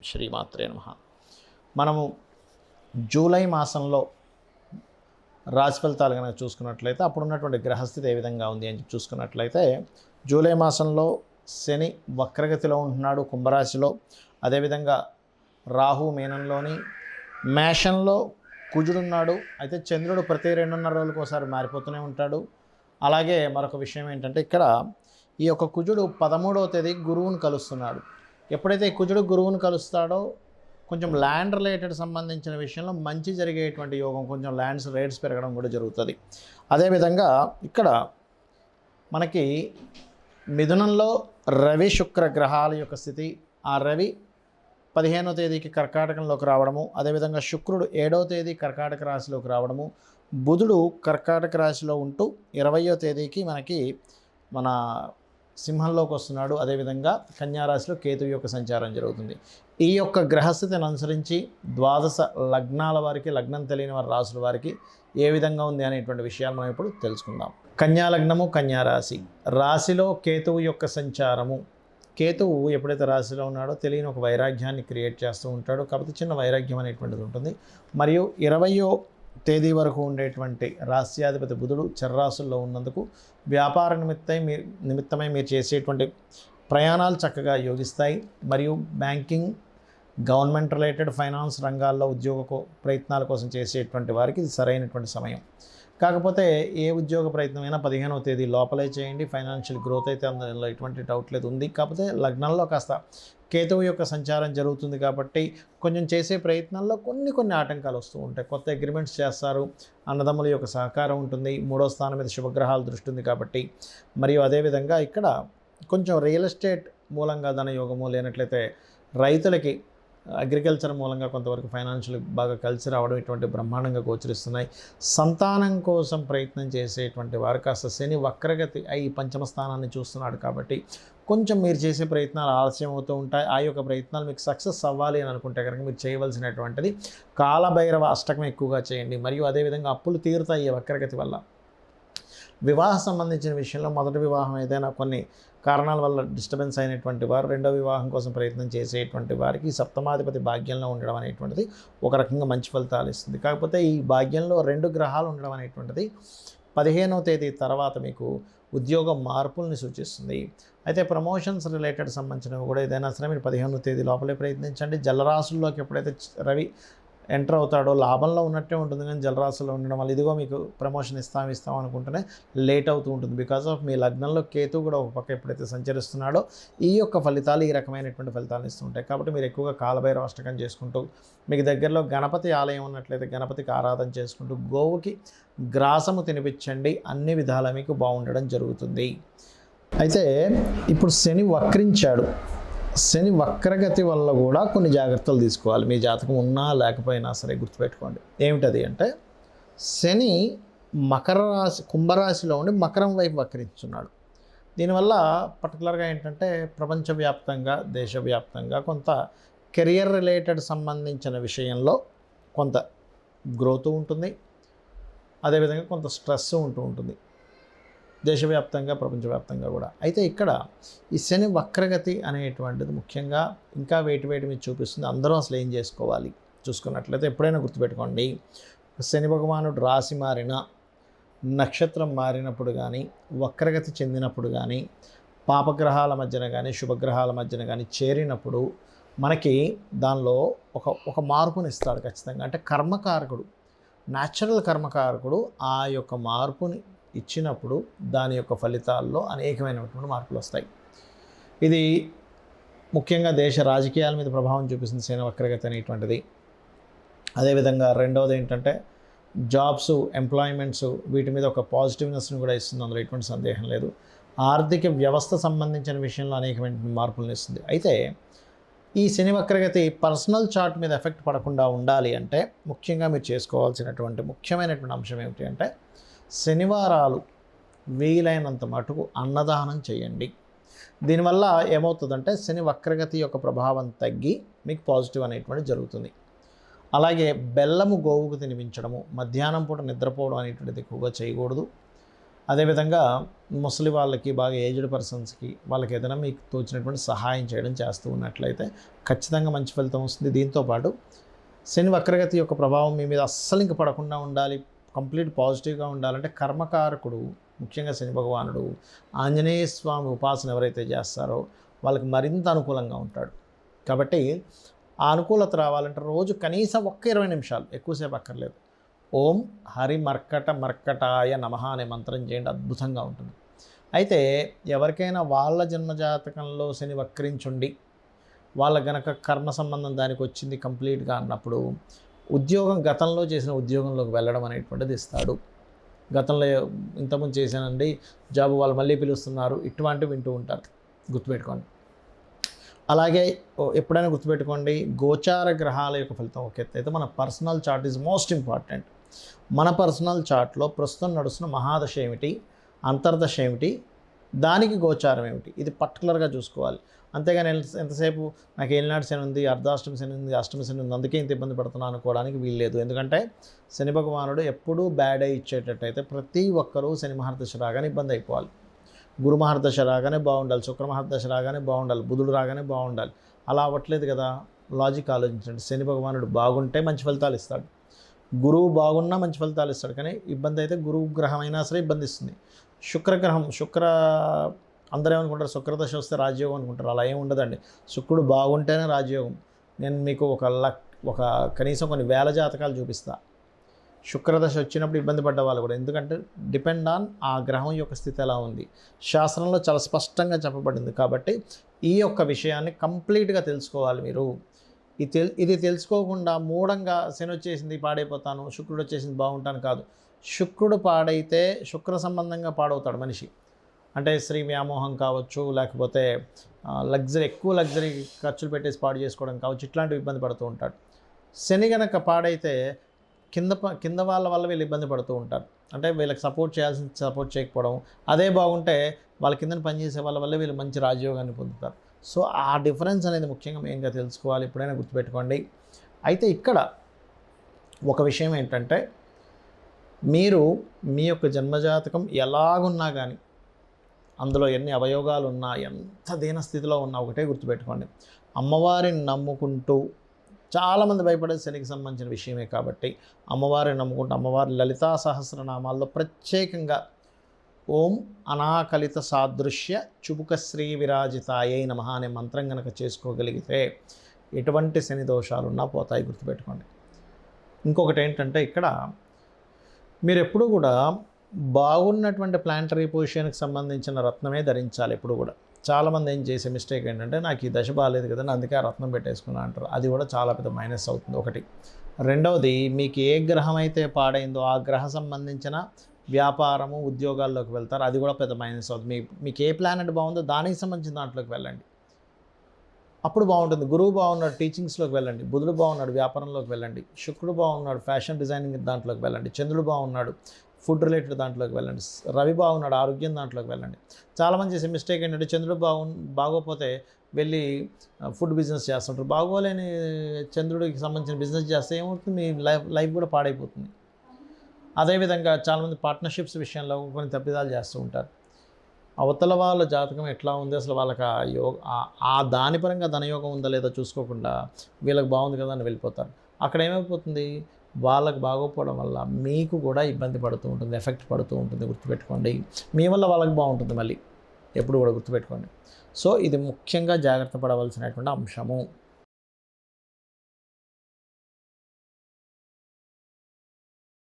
శ్రీమాత్రే నమః. మనము జూలై మాసంలో రాశి ఫలితాలు కనుక చూసుకున్నట్లయితే అప్పుడు ఉన్నటువంటి గ్రహస్థితి ఏ విధంగా ఉంది అని చూసుకున్నట్లయితే జూలై మాసంలో శని వక్రగతిలో ఉంటున్నాడు కుంభరాశిలో. అదేవిధంగా రాహు మీనంలోని, మేషంలో కుజుడున్నాడు. అయితే చంద్రుడు ప్రతి 2.5 రోజులకు ఒకసారి మారిపోతూనే ఉంటాడు. అలాగే మరొక విషయం ఏంటంటే ఇక్కడ ఈ యొక్క కుజుడు 13వ తేదీ గురువును కలుస్తున్నాడు. ఎప్పుడైతే కుజుడు గురువును కలుస్తాడో కొంచెం ల్యాండ్ రిలేటెడ్ సంబంధించిన విషయంలో మంచి జరిగేటువంటి యోగం, కొంచెం ల్యాండ్స్ రేట్స్ పెరగడం కూడా జరుగుతుంది. అదేవిధంగా ఇక్కడ మనకి మిథునంలో రవి శుక్ర గ్రహాల యొక్క స్థితి, ఆ రవి 15వ తేదీకి కర్కాటకంలోకి రావడము, అదేవిధంగా శుక్రుడు 7వ తేదీ కర్కాటక రాశిలోకి రావడము, బుధుడు కర్కాటక రాశిలో ఉంటూ 20వ తేదీకి మనకి మన సింహంలోకి వస్తున్నాడు. అదేవిధంగా కన్యారాశిలో కేతువు యొక్క సంచారం జరుగుతుంది. ఈ యొక్క గ్రహస్థితిని అనుసరించి ద్వాదశ లగ్నాల వారికి, లగ్నం తెలియని వారి రాశుల వారికి ఏ విధంగా ఉంది అనేటువంటి విషయాలు మనం ఇప్పుడు తెలుసుకుందాం. కన్యా లగ్నము, కన్యారాశి, రాశిలో కేతువు యొక్క సంచారము. కేతువు ఎప్పుడైతే రాశిలో ఉన్నాడో తెలియని ఒక వైరాగ్యాన్ని క్రియేట్ చేస్తూ ఉంటాడు. కాకపోతే చిన్న వైరాగ్యం అనేటువంటిది ఉంటుంది. మరియు 20వ తేదీ వరకు ఉండేటువంటి రాశ్యాధిపతి బుధుడు చర్రాశుల్లో ఉన్నందుకు వ్యాపార నిమిత్తమై మీరు చేసేటువంటి ప్రయాణాలు చక్కగా యోగిస్తాయి. మరియు బ్యాంకింగ్, గవర్నమెంట్ రిలేటెడ్ ఫైనాన్స్ రంగాల్లో ఉద్యోగ ప్రయత్నాల కోసం చేసేటువంటి వారికి ఇది సరైనటువంటి సమయం. కాకపోతే ఏ ఉద్యోగ ప్రయత్నమైనా 15వ తేదీ లోపలే చేయండి. ఫైనాన్షియల్ గ్రోత్ అయితే అందులో ఎటువంటి డౌట్ లేదు ఉంది. కాకపోతే లగ్నంలో కాస్త కేతువు యొక్క సంచారం జరుగుతుంది కాబట్టి కొంచెం చేసే ప్రయత్నాల్లో కొన్ని ఆటంకాలు వస్తూ ఉంటాయి. కొత్త అగ్రిమెంట్స్ చేస్తారు, అన్నదమ్ముల యొక్క సహకారం ఉంటుంది, 3వ స్థానం మీద శుభగ్రహాల దృష్టి ఉంది కాబట్టి. మరియు అదేవిధంగా ఇక్కడ కొంచెం రియల్ ఎస్టేట్ మూలంగా ధనయోగము, లేనట్లయితే రైతులకి అగ్రికల్చర్ మూలంగా కొంతవరకు ఫైనాన్షియల్ బాగా కలిసి రావడం ఇటువంటి బ్రహ్మాండంగా గోచరిస్తున్నాయి. సంతానం కోసం ప్రయత్నం చేసేటువంటి వారు కాస్త శని వక్రగతి అయి 5వ స్థానాన్ని చూస్తున్నాడు కాబట్టి కొంచెం మీరు చేసే ప్రయత్నాలు ఆలస్యం అవుతూ ఉంటాయి. ఆ యొక్క ప్రయత్నాలు మీకు సక్సెస్ అవ్వాలి అని అనుకుంటే కనుక మీరు చేయవలసినటువంటిది కాలభైరవ అష్టకం ఎక్కువగా చేయండి. మరియు అదేవిధంగా అప్పులు తీరుతాయి ఈ వక్రగతి వల్ల. వివాహ సంబంధించిన విషయంలో మొదటి వివాహం ఏదైనా కొన్ని కారణాల వల్ల డిస్టర్బెన్స్ అయినటువంటి వారు రెండో వివాహం కోసం ప్రయత్నం చేసేటువంటి వారికి సప్తమాధిపతి భాగ్యంలో ఉండడం అనేటువంటిది ఒక రకంగా మంచి ఫలితాలు ఇస్తుంది. కాకపోతే ఈ భాగ్యంలో 2 గ్రహాలు ఉండడం అనేటువంటిది 15వ తేదీ తర్వాత మీకు ఉద్యోగ మార్పుల్ని సూచిస్తుంది. అయితే ప్రమోషన్స్ రిలేటెడ్ సంబంధించినవి కూడా ఏదైనా సరే మీరు 15వ తేదీ లోపలే ప్రయత్నించండి. జలరాశుల్లోకి ఎప్పుడైతే రవి ఎంటర్ అవుతాడో లాభంలో ఉన్నట్టే ఉంటుంది, కానీ జలరాశిలో ఉండడం వల్ల ఇదిగో మీకు ప్రమోషన్ ఇస్తాం అనుకుంటేనే లేట్ అవుతూ ఉంటుంది. బికాస్ ఆఫ్ మీ లగ్నంలో కేతు కూడా ఒక పక్క ఎప్పుడైతే సంచరిస్తున్నాడో ఈ యొక్క ఫలితాలు ఈ రకమైనటువంటి ఫలితాలను ఇస్తుంటాయి. కాబట్టి మీరు ఎక్కువగా కాలభైరవ అష్టకం చేసుకుంటూ, మీకు దగ్గరలో గణపతి ఆలయం ఉన్నట్లయితే గణపతికి ఆరాధన చేసుకుంటూ గోవుకి గ్రాసము తినిపించండి. అన్ని విధాలా మీకు బాగుండడం జరుగుతుంది. అయితే ఇప్పుడు శని వక్రించాడు. శని వక్రగతి వల్ల కూడా కొన్ని జాగ్రత్తలు తీసుకోవాలి. మీ జాతకం ఉన్నా లేకపోయినా సరే గుర్తుపెట్టుకోండి. ఏమిటది అంటే శని మకర రాశి, కుంభరాశిలో ఉండి మకరం వైపు వక్రించున్నాడు. దీనివల్ల పర్టికులర్గా ఏంటంటే ప్రపంచవ్యాప్తంగా, దేశవ్యాప్తంగా కొంత కెరియర్ రిలేటెడ్ సంబంధించిన విషయంలో కొంత గ్రోత్ ఉంటుంది. అదేవిధంగా కొంత స్ట్రెస్ ఉంటూ ఉంటుంది దేశవ్యాప్తంగా, ప్రపంచవ్యాప్తంగా కూడా. అయితే ఇక్కడ ఈ శని వక్రగతి అనేటువంటిది ముఖ్యంగా ఇంకా వేటి మీద చూపిస్తుంది. అందరూ అసలు ఏం చేసుకోవాలి చూసుకున్నట్లయితే ఎప్పుడైనా గుర్తుపెట్టుకోండి, శని భగవానుడు రాశి మారిన, నక్షత్రం మారినప్పుడు కానీ, వక్రగతి చెందినప్పుడు కానీ, పాపగ్రహాల మధ్యన కానీ శుభగ్రహాల మధ్యన కానీ చేరినప్పుడు మనకి దానిలో ఒక మార్పుని ఇస్తాడు ఖచ్చితంగా. అంటే కర్మకారకుడు, న్యాచురల్ కర్మకారకుడు ఆ యొక్క మార్పుని ఇచ్చినప్పుడు దాని యొక్క ఫలితాల్లో అనేకమైనటువంటి మార్పులు వస్తాయి. ఇది ముఖ్యంగా దేశ రాజకీయాల మీద ప్రభావం చూపిస్తుంది శని వక్రగతి అనేటువంటిది. అదేవిధంగా రెండవది ఏంటంటే జాబ్స్, ఎంప్లాయ్మెంట్స్, వీటి మీద ఒక పాజిటివ్నెస్ని కూడా ఇస్తుంది. అందులో ఎటువంటి సందేహం లేదు. ఆర్థిక వ్యవస్థ సంబంధించిన విషయంలో అనేకమైన మార్పులను ఇస్తుంది. అయితే ఈ శని వక్రగతి పర్సనల్ చార్ట్ మీద ఎఫెక్ట్ పడకుండా ఉండాలి అంటే ముఖ్యంగా మీరు చేసుకోవాల్సినటువంటి ముఖ్యమైనటువంటి అంశం ఏమిటి అంటే శనివారాలు వీలైనంత మటుకు అన్నదానం చేయండి. దీనివల్ల ఏమవుతుందంటే శని వక్రగతి యొక్క ప్రభావం తగ్గి మీకు పాజిటివ్ అనేటువంటి జరుగుతుంది. అలాగే బెల్లము గోవుకు తినిపించడము, మధ్యాహ్నం పూట నిద్రపోవడం అనేటువంటిది ఎక్కువగా చేయకూడదు. అదేవిధంగా ముసలి వాళ్ళకి, బాగా ఏజ్డ్ పర్సన్స్కి, వాళ్ళకి ఏదైనా మీకు తోచినటువంటి సహాయం చేయడం చేస్తూ ఉన్నట్లయితే ఖచ్చితంగా మంచి ఫలితం వస్తుంది. దీంతోపాటు శని వక్రగతి యొక్క ప్రభావం మీ మీద అస్సలు ఇంక పడకుండా ఉండాలి, కంప్లీట్ పాజిటివ్గా ఉండాలంటే కర్మకారకుడు, ముఖ్యంగా శని భగవానుడు, ఆంజనేయ స్వామి ఉపాసన ఎవరైతే చేస్తారో వాళ్ళకి మరింత అనుకూలంగా ఉంటాడు. కాబట్టి ఆ అనుకూలత రావాలంటే రోజు కనీసం 20 నిమిషాలు, ఎక్కువసేపు అక్కర్లేదు, ఓం హరి మర్కటాయ నమః అనే మంత్రం చేయండి, అద్భుతంగా ఉంటుంది. అయితే ఎవరికైనా వాళ్ళ జన్మజాతకంలో శని వక్రించుండి వాళ్ళ గనక కర్మ సంబంధం దానికి వచ్చింది కంప్లీట్గా అన్నప్పుడు ఉద్యోగం, గతంలో చేసిన ఉద్యోగంలోకి వెళ్ళడం అనేటువంటిది ఇస్తాడు. గతంలో ఇంతకుముందు చేశానండి జాబు, వాళ్ళు మళ్ళీ పిలుస్తున్నారు, ఇటువంటివి వింటూ ఉంటారు, గుర్తుపెట్టుకోండి. అలాగే ఎప్పుడైనా గుర్తుపెట్టుకోండి, గోచార గ్రహాల యొక్క ఫలితం ఒక ఎత్తు అయితే మన personal chart is most important. మన పర్సనల్ చార్ట్లో ప్రస్తుతం నడుస్తున్న మహాదశ ఏమిటి, అంతర్దశ ఏమిటి, దానికి గోచారం ఏమిటి, ఇది పర్టికులర్గా చూసుకోవాలి. అంతేగాని ఎంతసేపు నాకు ఏలినాటి శని ఉంది, అర్ధాష్టమి శని ఉంది, అష్టమి శని ఉంది, అందుకే ఇంత ఇబ్బంది పడుతున్నాను అనుకోవడానికి వీల్లేదు. ఎందుకంటే శని భగవానుడు ఎప్పుడూ బ్యాడ్ అయి ఇచ్చేటట్టయితే ప్రతి ఒక్కరూ శని మహర్దశ రాగానే ఇబ్బంది అయిపోవాలి. గురు మహర్దశ రాగానే బాగుండాలి, శుక్ర మహర్దశ రాగానే బాగుండాలి, బుధుడు రాగానే బాగుండాలి. అలా అవ్వట్లేదు కదా. లాజిక్ ఆలోచించండి. శని భగవానుడు బాగుంటే మంచి ఫలితాలు ఇస్తాడు, గురువు బాగున్నా మంచి ఫలితాలు ఇస్తాడు. కానీ ఇబ్బంది అయితే గురువు గ్రహం అయినా సరే ఇబ్బంది ఇస్తుంది. శుక్రగ్రహం, అందరూ ఏమనుకుంటారు శుక్రదశ వస్తే రాజయోగం అనుకుంటారు. అలా ఏమి ఉండదండి. శుక్రుడు బాగుంటేనే రాజయోగం. నేను మీకు ఒక కనీసం కొన్ని వేల జాతకాలు చూపిస్తా. శుక్రదశ వచ్చినప్పుడు ఇబ్బంది పడ్డ వాళ్ళు కూడా, ఎందుకంటే డిపెండ్ ఆన్ ఆ గ్రహం యొక్క స్థితి ఎలా ఉంది, శాస్త్రంలో చాలా స్పష్టంగా చెప్పబడింది. కాబట్టి ఈ యొక్క విషయాన్ని కంప్లీట్గా తెలుసుకోవాలి మీరు. ఇది తెలుసుకోకుండా మూఢంగా శని వచ్చేసింది పాడైపోతాను, శుక్రుడు వచ్చేసింది బాగుంటాను కాదు. శుక్రుడు పాడైతే శుక్ర సంబంధంగా పాడవుతాడు మనిషి. అంటే స్త్రీ వ్యామోహం కావచ్చు, లేకపోతే ఎక్కువ లగ్జరీ ఖర్చులు పెట్టేసి పాడు చేసుకోవడం కావచ్చు, ఇట్లాంటివి ఇబ్బంది పడుతూ ఉంటాడు. శని గనక పాడైతే కింద వాళ్ళ వల్ల వీళ్ళు ఇబ్బంది పడుతూ ఉంటారు. అంటే వీళ్ళకి సపోర్ట్ చేయకపోవడం. అదే బాగుంటే వాళ్ళ కింద పనిచేసే వాళ్ళ వల్ల వీళ్ళు మంచి రాజయోగాన్ని పొందుతారు. సో ఆ డిఫరెన్స్ అనేది ముఖ్యంగా మెయిన్గా తెలుసుకోవాలి, ఎప్పుడైనా గుర్తుపెట్టుకోండి. అయితే ఇక్కడ ఒక విషయం ఏంటంటే, మీరు మీ యొక్క జన్మజాతకం ఎలాగున్నా కానీ, అందులో ఎన్ని అవయోగాలు ఉన్నా, ఎంత దీన స్థితిలో ఉన్నా ఒకటే గుర్తుపెట్టుకోండి, అమ్మవారిని నమ్ముకుంటూ, చాలామంది భయపడేది శనికి సంబంధించిన విషయమే కాబట్టి అమ్మవారిని నమ్ముకుంటూ, అమ్మవారి లలితా సహస్రనామాల్లో ప్రత్యేకంగా ఓం అనాకలిత సాదృశ్య చుబుకశ్రీ విరాజితాయై నమః అనే మంత్రం కనుక చేసుకోగలిగితే ఎటువంటి శని దోషాలున్నా పోతాయి, గుర్తుపెట్టుకోండి. ఇంకొకటి ఏంటంటే, ఇక్కడ మీరు ఎప్పుడు కూడా బాగున్నటువంటి ప్లాంటరీ పొజిషన్కి సంబంధించిన రత్నమే ధరించాలి ఎప్పుడు కూడా. చాలామంది ఏం చేసే మిస్టేక్ ఏంటంటే, నాకు ఈ దశ బాగాలేదు కదండి అందుకే ఆ రత్నం పెట్టేసుకున్నా అంటారు. అది కూడా చాలా పెద్ద మైనస్ అవుతుంది, ఒకటి. రెండవది, మీకు ఏ గ్రహం అయితే పాడైందో ఆ గ్రహ సంబంధించిన వ్యాపారము, ఉద్యోగాల్లోకి వెళ్తారు, అది కూడా పెద్ద మైనస్ అవుతుంది. మీకు ఏ ప్లానెట్ బాగుందో దానికి సంబంధించిన దాంట్లోకి వెళ్ళండి, అప్పుడు బాగుంటుంది. గురువు బాగున్నాడు, టీచింగ్స్లోకి వెళ్ళండి. బుధుడు బాగున్నాడు, వ్యాపారంలోకి వెళ్ళండి. శుక్రుడు బాగున్నాడు, ఫ్యాషన్ డిజైనింగ్ దాంట్లోకి వెళ్ళండి. చంద్రుడు బాగున్నాడు, ఫుడ్ రిలేటెడ్ దాంట్లోకి వెళ్ళండి. రవి బాగున్నాడు, ఆరోగ్యం దాంట్లోకి వెళ్ళండి. చాలామంది చేసే మిస్టేక్ ఏంటంటే, చంద్రుడు బాగోపోతే వెళ్ళి ఫుడ్ బిజినెస్ చేస్తుంటారు. బాగోలేని చంద్రుడికి సంబంధించిన బిజినెస్ చేస్తే ఏమవుతుంది, మీ లైఫ్ కూడా పాడైపోతుంది. అదేవిధంగా చాలామంది పార్ట్నర్షిప్స్ విషయంలో కొన్ని తప్పిదాలు చేస్తూ ఉంటారు. అవతల వాళ్ళ జాతకం ఎట్లా ఉంది, అసలు వాళ్ళకి ఆ దాని పరంగా ధనయోగం ఉందా లేదా చూసుకోకుండా వీళ్ళకి బాగుంది కదా అని వెళ్ళిపోతారు. అక్కడ ఏమైపోతుంది, వాళ్ళకి బాగోపోవడం వల్ల మీకు కూడా ఇబ్బంది పడుతూ ఉంటుంది, ఎఫెక్ట్ పడుతూ ఉంటుంది, గుర్తుపెట్టుకోండి. మీ వల్ల వాళ్ళకి బాగుంటుంది మళ్ళీ, ఎప్పుడు కూడా గుర్తుపెట్టుకోండి. సో ఇది ముఖ్యంగా జాగ్రత్త పడవలసినటువంటి అంశము.